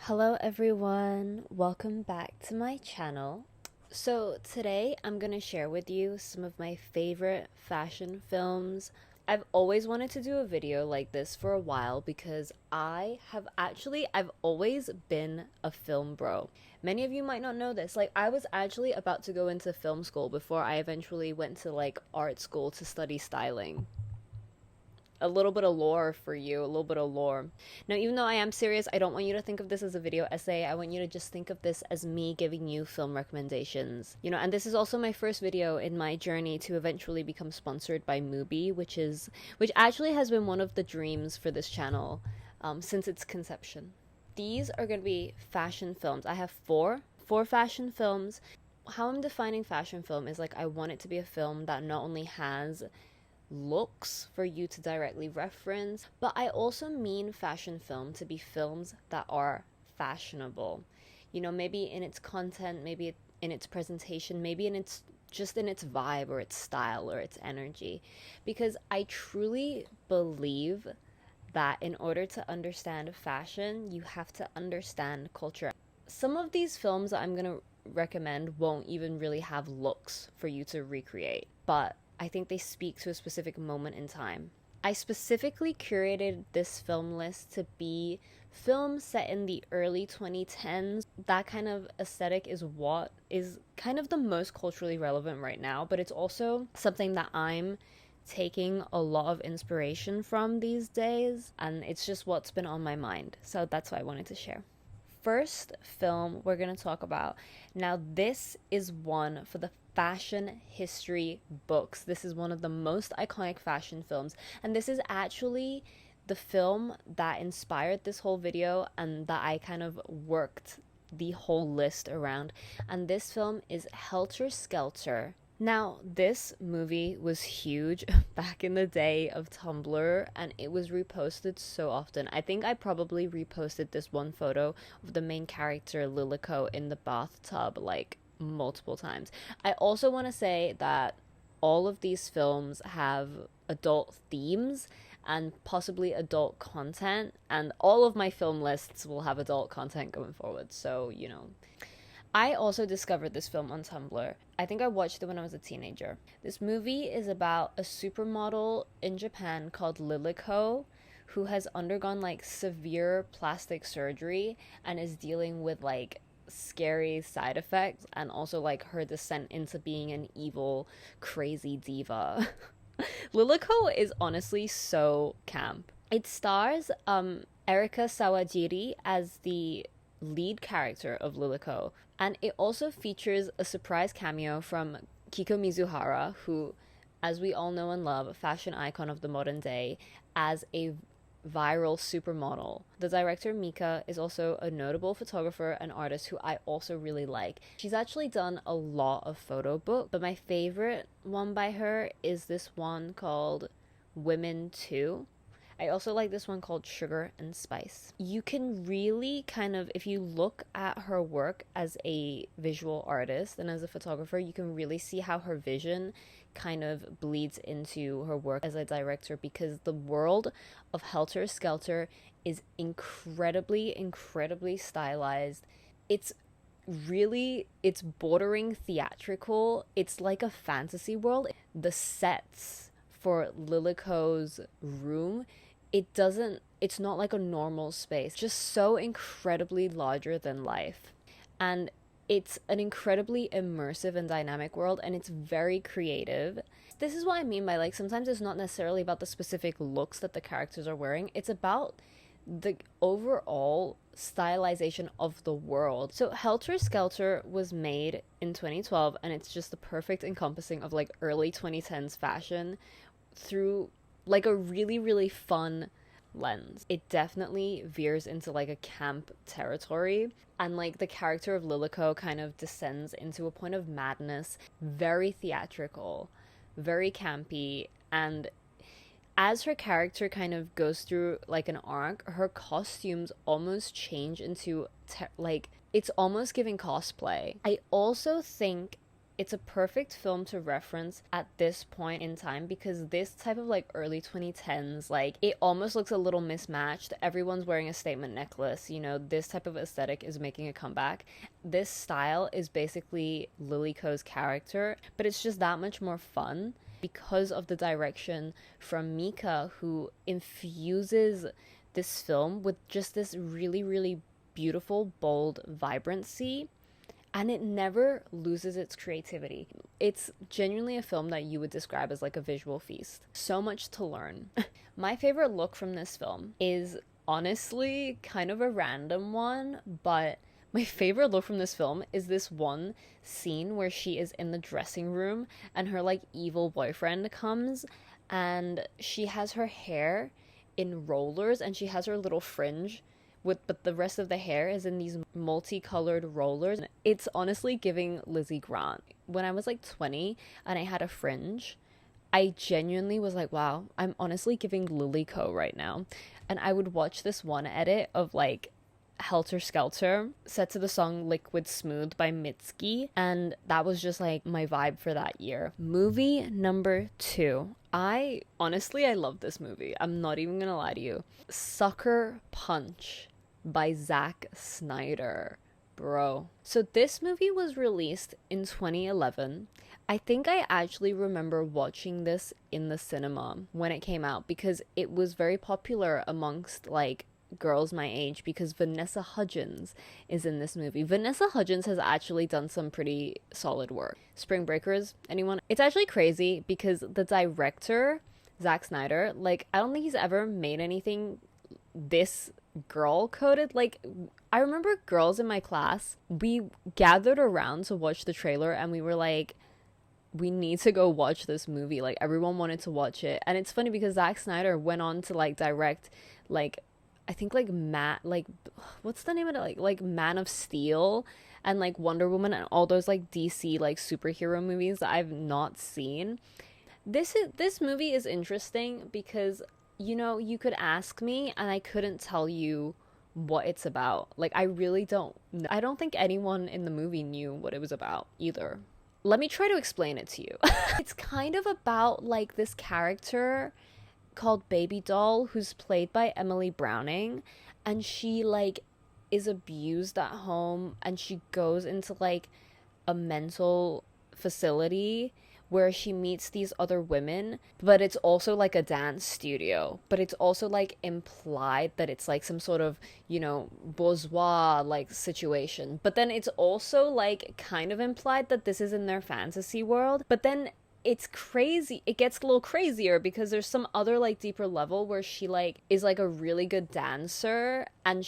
Hello everyone, welcome back to my channel. So today I'm gonna share with you some of my favorite fashion films. I've always wanted to do a video like this for a while because I've always been a film bro. Many of you might not know this. I was actually about to go into film school before I eventually went to art school to study styling. A little bit of lore for you, a little bit of lore. Now, even though I am serious, I don't want you to think of this as a video essay. I want you to just think of this as me giving you film recommendations. And this is also my first video in my journey to eventually become sponsored by Mubi, which actually has been one of the dreams for this channel since its conception. These are going to be fashion films. I have four fashion films. How I'm defining fashion film is I want it to be a film that not only has looks for you to directly reference, but I also mean fashion film to be films that are fashionable. Maybe in its content, maybe in its presentation, maybe in its vibe or its style or its energy. Because I truly believe that in order to understand fashion, you have to understand culture. Some of these films that I'm going to recommend won't even really have looks for you to recreate, but I think they speak to a specific moment in time. I specifically curated this film list to be films set in the early 2010s. That kind of aesthetic is what is kind of the most culturally relevant right now, but it's also something that I'm taking a lot of inspiration from these days, and it's just what's been on my mind. So that's what I wanted to share. First film we're going to talk about. Now, this is one for the fashion history books. This is one of the most iconic fashion films, and this is actually the film that inspired this whole video and that I kind of worked the whole list around. And this film is Helter Skelter. Now, this movie was huge back in the day of Tumblr, and it was reposted so often. I think I probably reposted this one photo of the main character, Lilico, in the bathtub, multiple times. I also want to say that all of these films have adult themes and possibly adult content, and all of my film lists will have adult content going forward, so I also discovered this film on Tumblr. I think I watched it when I was a teenager. This movie is about a supermodel in Japan called Lilico, who has undergone severe plastic surgery and is dealing with scary side effects, and also her descent into being an evil, crazy diva. Lilico is honestly so camp. It stars Erika Sawajiri as the lead character of Lilico, and it also features a surprise cameo from Kiko Mizuhara, who, as we all know and love, a fashion icon of the modern day, as a viral supermodel. The director, Mika, is also a notable photographer and artist who I also really like. She's actually done a lot of photo books, but my favorite one by her is this one called Women 2. I also like this one called Sugar and Spice. You can really if you look at her work as a visual artist and as a photographer, you can really see how her vision kind of bleeds into her work as a director, because the world of Helter Skelter is incredibly, incredibly stylized. It's bordering theatrical. It's like a fantasy world. The sets for Lilico's room, it's not like a normal space, just so incredibly larger than life. And it's an incredibly immersive and dynamic world, and it's very creative. This is what I mean by sometimes it's not necessarily about the specific looks that the characters are wearing, it's about the overall stylization of the world. So Helter Skelter was made in 2012, and it's just the perfect encompassing of early 2010s fashion through a really, really fun lens. It definitely veers into a camp territory, and the character of Lilico kind of descends into a point of madness, very theatrical, very campy, and as her character kind of goes through an arc, her costumes almost change into it's almost giving cosplay. I also think it's a perfect film to reference at this point in time, because this type of like early 2010s, like it almost looks a little mismatched. Everyone's wearing a statement necklace, you know, this type of aesthetic is making a comeback. This style is basically Lily Ko's character, but it's just that much more fun because of the direction from Mika, who infuses this film with just this really, really beautiful, bold vibrancy, and it never loses its creativity. It's genuinely a film that you would describe as like a visual feast. So much to learn. My favorite look from this film is honestly kind of a random one, but my favorite look from this film is this one scene where she is in the dressing room and her like evil boyfriend comes, and she has her hair in rollers and she has her little fringe but the rest of the hair is in these multicolored rollers. It's honestly giving Lizzie Grant. When I was like 20 and I had a fringe, I genuinely was like, wow, I'm honestly giving Lily Ko right now. And I would watch this one edit of like Helter Skelter set to the song Liquid Smooth by Mitski, and that was just like my vibe for that year. Movie number 2. I love this movie. I'm not even gonna lie to you. Sucker Punch by Zack Snyder. Bro. So this movie was released in 2011. I think I actually remember watching this in the cinema when it came out because it was very popular amongst like girls my age, because Vanessa Hudgens is in this movie. Vanessa Hudgens has actually done some pretty solid work. Spring Breakers, anyone? It's actually crazy because the director, Zack Snyder, like I don't think he's ever made anything this girl coded. Like I remember girls in my class, we gathered around to watch the trailer and we were like, we need to go watch this movie. Like everyone wanted to watch it. And it's funny because Zack Snyder went on to like direct like I think like what's the name of it, like Man of Steel and like Wonder Woman and all those like DC like superhero movies that I've not seen. This movie is interesting because, you know, you could ask me and I couldn't tell you what it's about. Like I don't think anyone in the movie knew what it was about either. Let me try to explain it to you. It's kind of about like this character called Baby Doll who's played by Emily Browning, and she like is abused at home and she goes into like a mental facility where she meets these other women, but it's also like a dance studio, but it's also like implied that it's like some sort of, you know, bourgeois like situation, but then it's also like kind of implied that this is in their fantasy world. But then it's crazy, it gets a little crazier because there's some other like deeper level where she like is like a really good dancer, and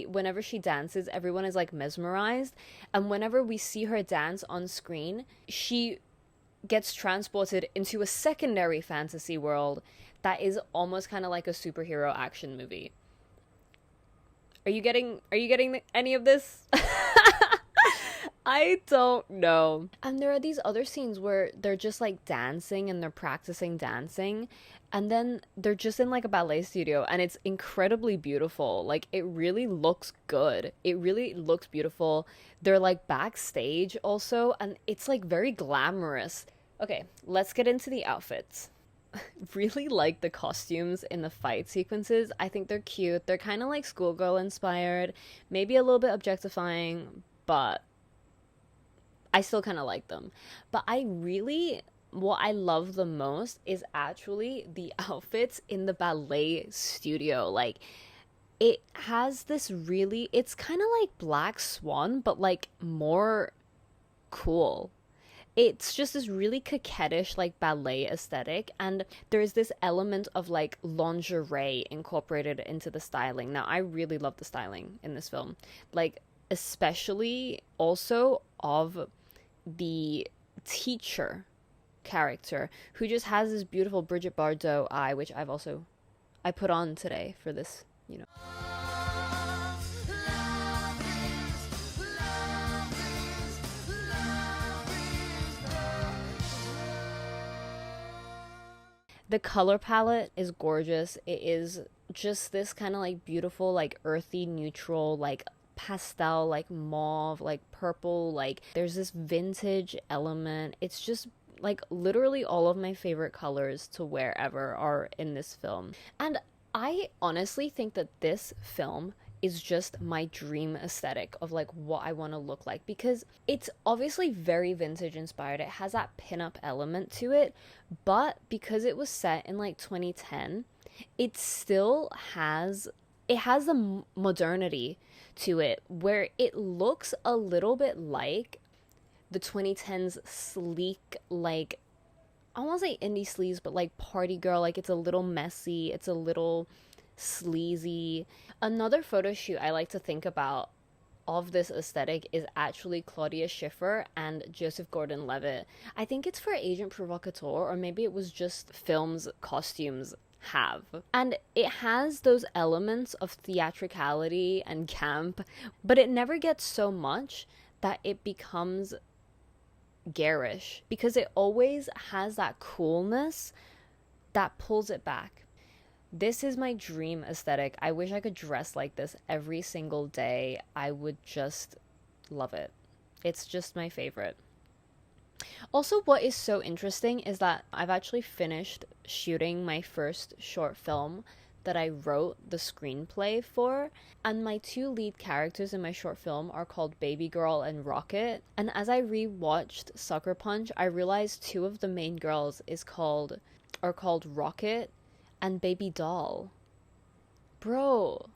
whenever she dances everyone is like mesmerized, and whenever we see her dance on screen she gets transported into a secondary fantasy world that is almost kind of like a superhero action movie. Are you getting any of this? I don't know. And there are these other scenes where they're just like dancing and they're practicing dancing, and then they're just in like a ballet studio, and it's incredibly beautiful. Like it really looks good. It really looks beautiful. They're like backstage also, and it's like very glamorous. Okay, let's get into the outfits. Really like the costumes in the fight sequences. I think they're cute. They're kind of like schoolgirl inspired, maybe a little bit objectifying, but I still kind of like them. But what I love the most is actually the outfits in the ballet studio. Like it has this really, it's kind of like Black Swan, but like more cool. It's just this really coquettish like ballet aesthetic, and there's this element of like lingerie incorporated into the styling. Now I really love the styling in this film, like especially also of the teacher character, who just has this beautiful Bridget Bardot eye, which I put on today for this, you know. The color palette is gorgeous. It is just this kind of like beautiful, like earthy, neutral, like pastel, like mauve, like purple, like there's this vintage element. It's just like literally all of my favorite colors to wear ever are in this film. And I honestly think that this film is just my dream aesthetic of like what I want to look like, because it's obviously very vintage inspired. It has that pinup element to it, but because it was set in like 2010, it still has the modernity to it where it looks a little bit like the 2010s sleek, like I won't say indie sleaze, but like party girl. Like it's a little messy, it's a little sleazy. Another photo shoot I like to think about of this aesthetic is actually Claudia Schiffer and Joseph Gordon-Levitt. I think it's for Agent Provocateur, or maybe it was just films costumes have. And it has those elements of theatricality and camp, but it never gets so much that it becomes garish, because it always has that coolness that pulls it back. This is my dream aesthetic. I wish I could dress like this every single day. I would just love it. It's just my favorite. Also, what is so interesting is that I've actually finished shooting my first short film that I wrote the screenplay for, and my two lead characters in my short film are called Baby Girl and Rocket. And as I rewatched Sucker Punch, I realized two of the main girls are called Rocket and Baby Doll. Bro,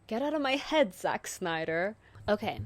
get out of my head, Zack Snyder. Okay,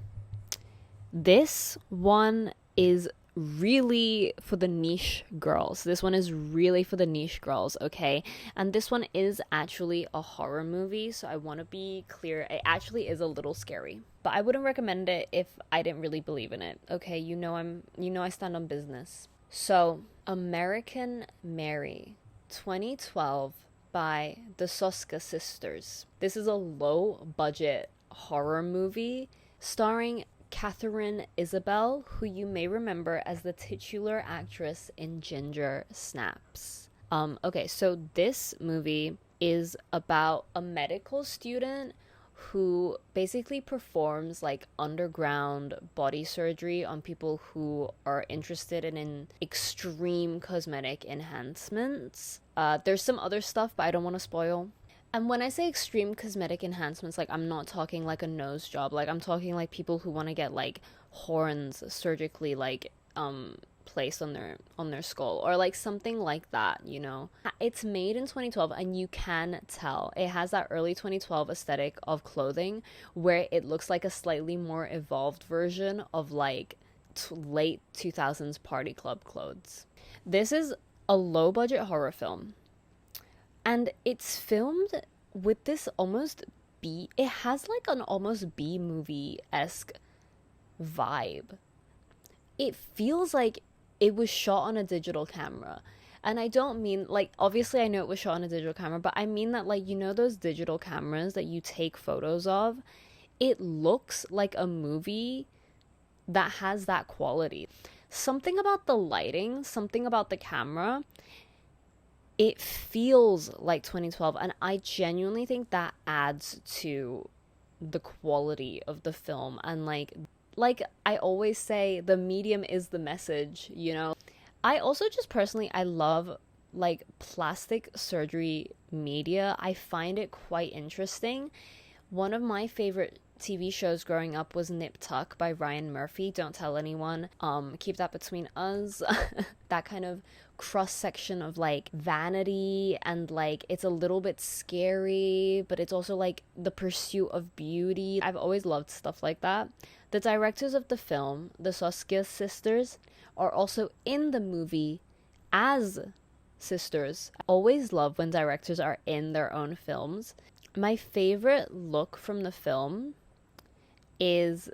this one is really for the niche girls. This one is really for the niche girls, okay? And this one is actually a horror movie, so I want to be clear. It actually is a little scary, but I wouldn't recommend it if I didn't really believe in it, okay? You know I stand on business. So, American Mary, 2012, by the Soska sisters. This is a low-budget horror movie starring Catherine Isabelle, who you may remember as the titular actress in Ginger Snaps. Okay, so this movie is about a medical student who basically performs like underground body surgery on people who are interested in extreme cosmetic enhancements. There's some other stuff, but I don't want to spoil. And when I say extreme cosmetic enhancements, like I'm not talking like a nose job. Like I'm talking like people who want to get like horns surgically like placed on their skull, or like something like that, you know. It's made in 2012 and you can tell it has that early 2012 aesthetic of clothing where it looks like a slightly more evolved version of like late 2000s party club clothes. This is a low budget horror film. And it's filmed with this it has like an almost B movie-esque vibe. It feels like it was shot on a digital camera. And I don't mean, like, obviously I know it was shot on a digital camera, but I mean that, like, you know those digital cameras that you take photos of? It looks like a movie that has that quality. Something about the lighting, something about the camera, it feels like 2012, and I genuinely think that adds to the quality of the film. And like I always say, the medium is the message, you know. I also just personally, I love like plastic surgery media. I find it quite interesting. One of my favorite TV shows growing up was Nip Tuck by Ryan Murphy. Don't tell anyone. Keep that between us. That kind of cross section of like vanity, and like it's a little bit scary, but it's also like the pursuit of beauty. I've always loved stuff like that. The directors of the film, the Soska sisters, are also in the movie as sisters. I always love when directors are in their own films. My favorite look from the film is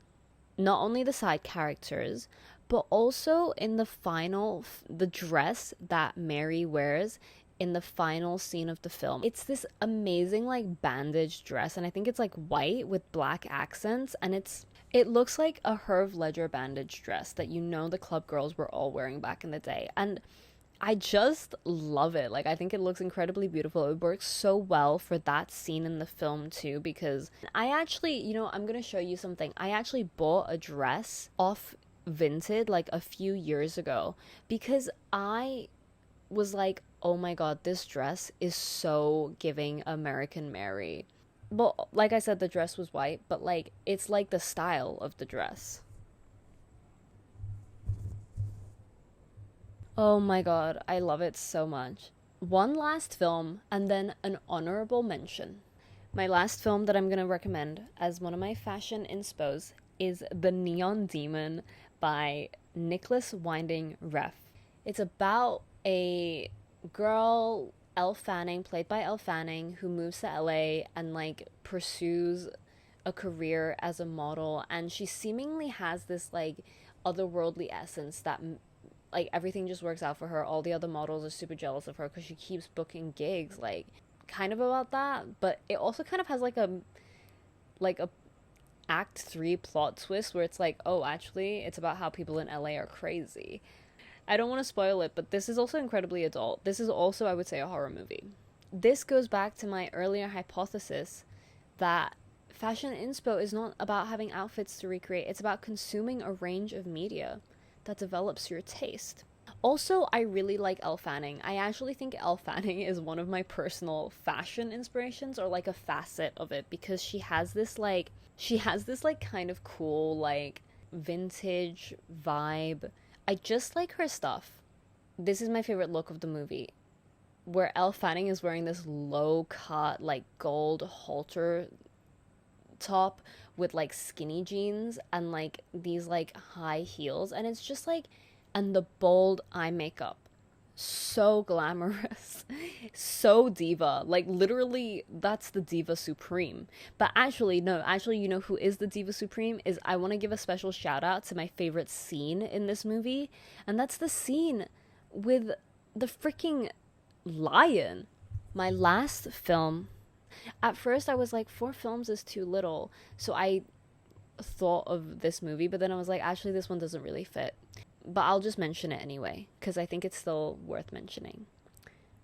not only the side characters, but also in the dress that Mary wears in the final scene of the film. It's this amazing like bandage dress, and I think it's like white with black accents, and it looks like a Herve Ledger bandage dress that, you know, the club girls were all wearing back in the day. And I just love it. Like, I think it looks incredibly beautiful. It works so well for that scene in the film, too, because I actually, I'm gonna show you something. I actually bought a dress off Vinted like a few years ago because I was like, oh my god, this dress is so giving American Mary. Well, like I said, the dress was white, but like, it's like the style of the dress. Oh my god, I love it so much. One last film and then an honorable mention. My last film that I'm going to recommend as one of my fashion inspos is The Neon Demon by Nicholas Winding Refn. It's about a girl, Elle Fanning, played by Elle Fanning, who moves to LA and like pursues a career as a model, and she seemingly has this like otherworldly essence that like everything just works out for her. All the other models are super jealous of her because she keeps booking gigs, like kind of about that, but it also kind of has like a act 3 plot twist where it's like, oh, actually it's about how people in LA are crazy. I don't want to spoil it, but this is also incredibly adult. This is also, I would say, a horror movie. This goes back to my earlier hypothesis that fashion inspo is not about having outfits to recreate. It's about consuming a range of media that develops your taste. Also, I really like Elle Fanning. I actually think Elle Fanning is one of my personal fashion inspirations, or like a facet of it, because she has this like kind of cool like vintage vibe. I just like her stuff. This is my favorite look of the movie, where Elle Fanning is wearing this low cut like gold halter top with like skinny jeans and like these like high heels, and it's just like, and the bold eye makeup, so glamorous, so diva, like literally that's the diva supreme. But actually no, actually, you know who is the diva supreme is, I want to give a special shout out to my favorite scene in this movie, and that's the scene with the freaking lion. My last film, at first I was like, 4 films is too little, so I thought of this movie, but then I was like, actually this one doesn't really fit, but I'll just mention it anyway because I think it's still worth mentioning.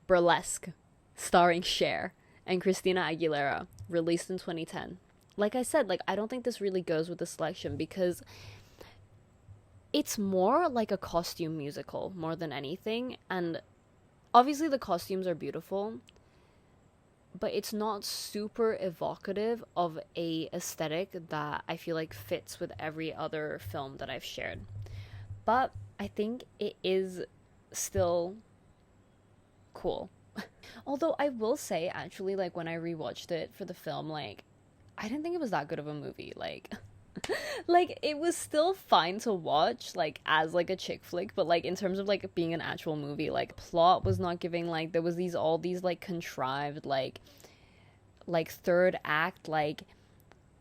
Burlesque, starring Cher and Christina Aguilera, released in 2010. Like I said, like I don't think this really goes with the selection because it's more like a costume musical more than anything, and obviously the costumes are beautiful, but it's not super evocative of a aesthetic that I feel like fits with every other film that I've shared. But I think it is still cool. Although I will say, actually, like when I rewatched it for the film, like I didn't think it was that good of a movie. Like like it was still fine to watch like as like a chick flick, but like in terms of like being an actual movie, like plot was not giving. Like there was these all these like contrived like third act like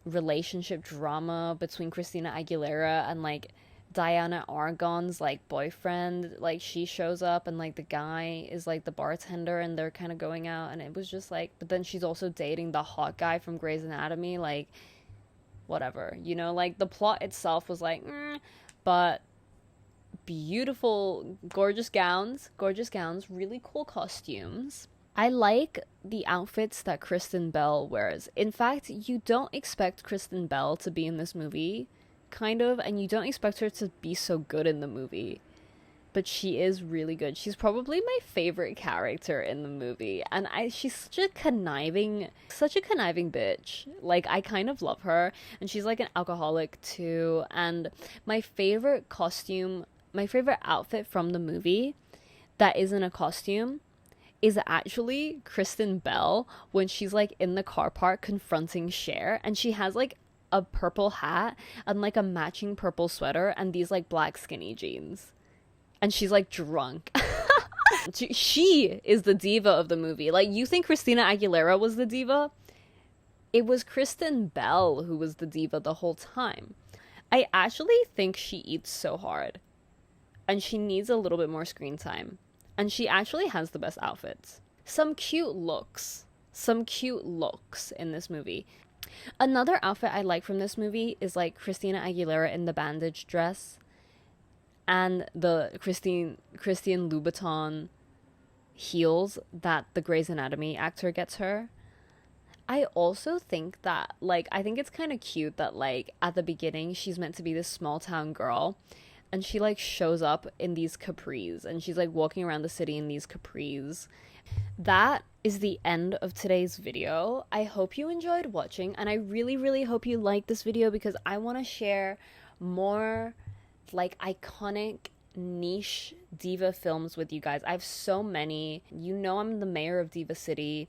relationship drama between Christina Aguilera and like Diana Argon's like boyfriend. Like she shows up and like the guy is like the bartender and they're kind of going out, and it was just like, but then she's also dating the hot guy from Grey's Anatomy, like whatever, like the plot itself was like but beautiful, gorgeous gowns, really cool costumes. I like the outfits that Kristen Bell wears. In fact, you don't expect Kristen Bell to be in this movie, kind of, and you don't expect her to be so good in the movie, but she is really good. She's probably my favorite character in the movie, and she's such a conniving bitch. Like I kind of love her, and she's like an alcoholic too. And my favorite outfit from the movie that isn't a costume is actually Kristen Bell when she's like in the car park confronting Cher, and she has like a purple hat and like a matching purple sweater and these like black skinny jeans, and she's like drunk. She is the diva of the movie. Like, you think Christina Aguilera was the diva? It was Kristen Bell who was the diva the whole time. I actually think she eats so hard, and she needs a little bit more screen time, and she actually has the best outfits. Some cute looks in this movie. Another outfit I like from this movie is like Christina Aguilera in the bandage dress. and the Christian Louboutin heels that the Grey's Anatomy actor gets her. I also think that, like, I think it's kind of cute that, like, at the beginning, she's meant to be this small town girl, and she, like, shows up in these capris, and she's, like, walking around the city in these capris. That is the end of today's video. I hope you enjoyed watching, and I really, really hope you liked this video because I want to share more, like, iconic niche diva films with you guys. I have so many. You know I'm the mayor of Diva City.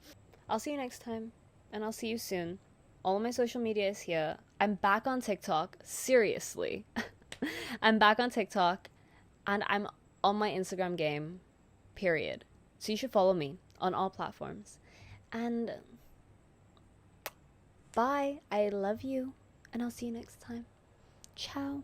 I'll see you next time, and I'll see you soon. All of my social media is here. I'm back on TikTok. Seriously. I'm back on TikTok, and I'm on my Instagram game, period. So you should follow me on all platforms. And bye. I love you, and I'll see you next time. Ciao.